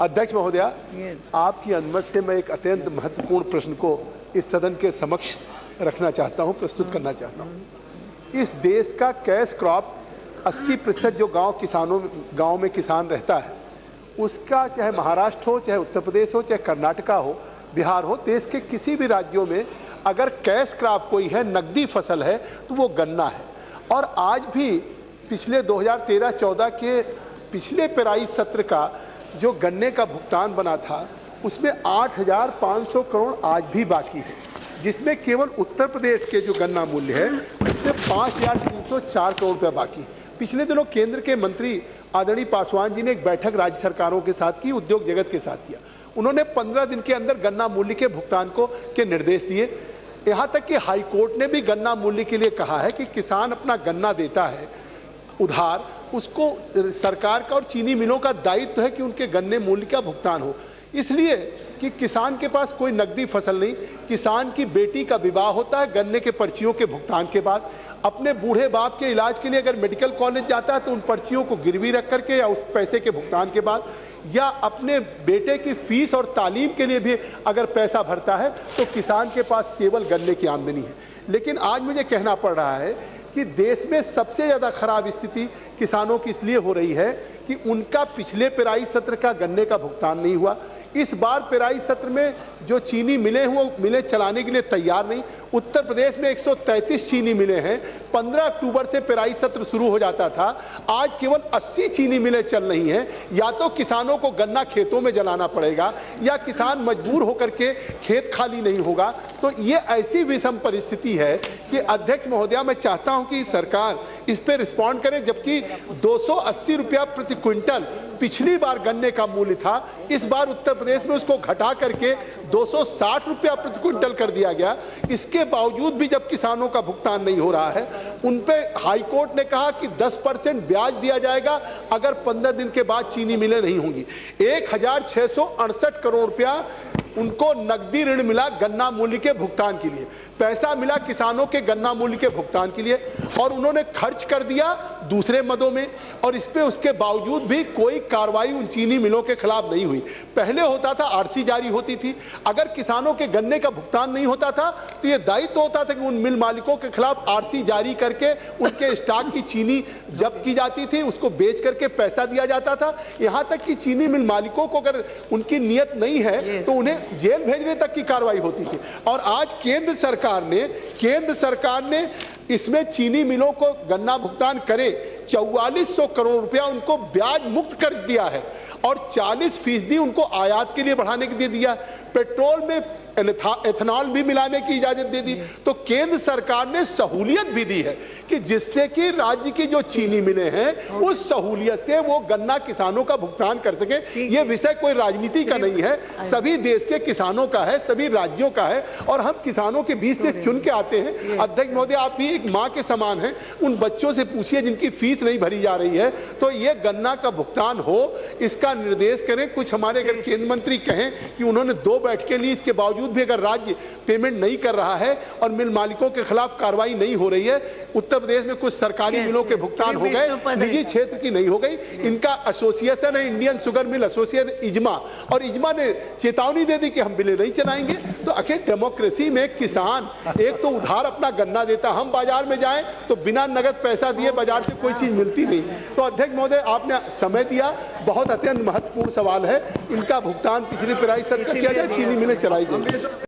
अध्यक्ष महोदया, आपकी अनुमति से मैं एक अत्यंत महत्वपूर्ण प्रश्न को इस सदन के समक्ष रखना चाहता हूं, प्रस्तुत करना चाहता हूं। इस देश का कैश क्रॉप 80% जो गांव में किसान रहता है, उसका चाहे महाराष्ट्र हो, चाहे उत्तर प्रदेश हो, चाहे कर्नाटका हो, बिहार हो, देश के किसी भी राज्यों में अगर कैश क्रॉप कोई है, नकदी फसल है, तो वो गन्ना है। और आज भी पिछले 2013-14 के पिछले पेराई सत्र का जो गन्ने का भुगतान बना था, उसमें 8,500 करोड़ आज भी बाकी है, जिसमें केवल उत्तर प्रदेश के जो गन्ना मूल्य है उसमें 5,304 करोड़ रुपया बाकी है। पिछले दिनों केंद्र के मंत्री आदरणीय पासवान जी ने एक बैठक राज्य सरकारों के साथ की, उद्योग जगत के साथ किया। उन्होंने 15 दिन के अंदर गन्ना मूल्य के भुगतान के निर्देश दिए। यहां तक कि हाईकोर्ट ने भी गन्ना मूल्य के लिए कहा है कि किसान अपना गन्ना देता है उधार, उसको सरकार का और चीनी मिलों का दायित्व है कि उनके गन्ने मूल्य का भुगतान हो, इसलिए कि किसान के पास कोई नकदी फसल नहीं। किसान की बेटी का विवाह होता है गन्ने के पर्चियों के भुगतान के बाद। अपने बूढ़े बाप के इलाज के लिए अगर मेडिकल कॉलेज जाता है तो उन पर्चियों को गिरवी रख करके या उस पैसे के भुगतान के बाद, या अपने बेटे की फीस और तालीम के लिए भी अगर पैसा भरता है तो किसान के पास केवल गन्ने की आमदनी है। लेकिन आज मुझे कहना पड़ रहा है कि देश में सबसे ज्यादा खराब स्थिति किसानों की इसलिए हो रही है कि उनका पिछले पेराई सत्र का गन्ने का भुगतान नहीं हुआ। इस बार पेराई सत्र में जो चीनी मिले हुए मिले चलाने के लिए तैयार नहीं। उत्तर प्रदेश में 133 चीनी मिले हैं। 15 अक्टूबर से पेराई सत्र शुरू हो जाता था, आज केवल 80 चीनी मिलें चल रही हैं। या तो किसानों को गन्ना खेतों में जलाना पड़ेगा या किसान मजबूर होकर के खेत खाली नहीं होगा। तो ये ऐसी विषम परिस्थिति है कि अध्यक्ष महोदया, मैं चाहता हूं कि सरकार इस पे रिस्पॉन्ड करे। जबकि 280 रुपया प्रति क्विंटल पिछली बार गन्ने का मूल्य था, इस बार उत्तर प्रदेश में उसको घटा करके 260 रुपया प्रति क्विंटल कर दिया गया। इसके बावजूद भी जब किसानों का भुगतान नहीं हो रहा है, उन पे हाईकोर्ट ने कहा कि 10% ब्याज दिया जाएगा अगर 15 दिन के बाद चीनी मिलें नहीं होंगी। 1,668 करोड़ रुपया उनको नकदी ऋण मिला गन्ना मूल्य के भुगतान के लिए, पैसा मिला किसानों के गन्ना मूल्य के भुगतान के लिए, और उन्होंने खर्च कर दिया दूसरे मदों में। और इस पे उसके बावजूद भी कोई कार्रवाई उन चीनी मिलों के खिलाफ नहीं हुई। पहले होता था आरसी जारी होती थी, अगर किसानों के गन्ने का भुगतान नहीं होता था तो यह दायित्व होता था कि उन मिल मालिकों के खिलाफ आरसी जारी करके उनके स्टॉक की चीनी जब्त की जाती थी, उसको बेच करके पैसा दिया जाता था। यहां तक कि चीनी मिल मालिकों को अगर उनकी नियत नहीं है तो उन्हें जेल भेजने तक की कार्रवाई होती थी। और आज केंद्र सरकार ने इसमें चीनी मिलों को गन्ना भुगतान करे 4400 करोड़ रुपया उनको ब्याज मुक्त कर्ज दिया है और 40% उनको आयात के लिए बढ़ाने के लिए दिया। पेट्रोल में एथेनॉल भी मिलाने की इजाजत दे दी। तो केंद्र सरकार ने सहूलियत भी दी है कि जिससे कि राज्य की जो चीनी मिलें हैं उस सहूलियत से वो गन्ना किसानों का भुगतान कर सके। ये विषय कोई राजनीति का नहीं है, सभी देश के किसानों का है, सभी राज्यों का है, और हम किसानों के बीच से चुन के आते हैं। अध्यक्ष महोदय, आप भी एक मां के समान हैं, उन बच्चों से पूछिए जिनकी फीस नहीं भरी जा रही है। तो ये गन्ना का भुगतान हो, इसका निर्देश करें। कुछ हमारे अगर केंद्र मंत्री कहें कि उन्होंने 2 बैठकें ली, इसके बावजूद भी अगर राज्य पेमेंट नहीं कर रहा है और मिल मालिकों के खिलाफ कार्रवाई नहीं हो रही है, उत्तर प्रदेश में कुछ सरकारी मिलों के भुगतान हो गए, निजी क्षेत्र की नहीं हो गई। इनका एसोसिएशन है इंडियन शुगर मिल एसोसिएशन इजमा, और इजमा ने चेतावनी दे दी कि हम मिलें नहीं चलाएंगे। तो आखिर डेमोक्रेसी में किसान एक तो उधार अपना गन्ना देता, हम बाजार में जाएं तो बिना नगद पैसा दिए बाजार से कोई चीज मिलती नहीं। तो अध्यक्ष महोदय, आपने समय दिया, बहुत अत्यंत महत्वपूर्ण सवाल है। इनका भुगतान पिछली पेराई सत्र किया जाए, चीनी मिलें चलाई जाए।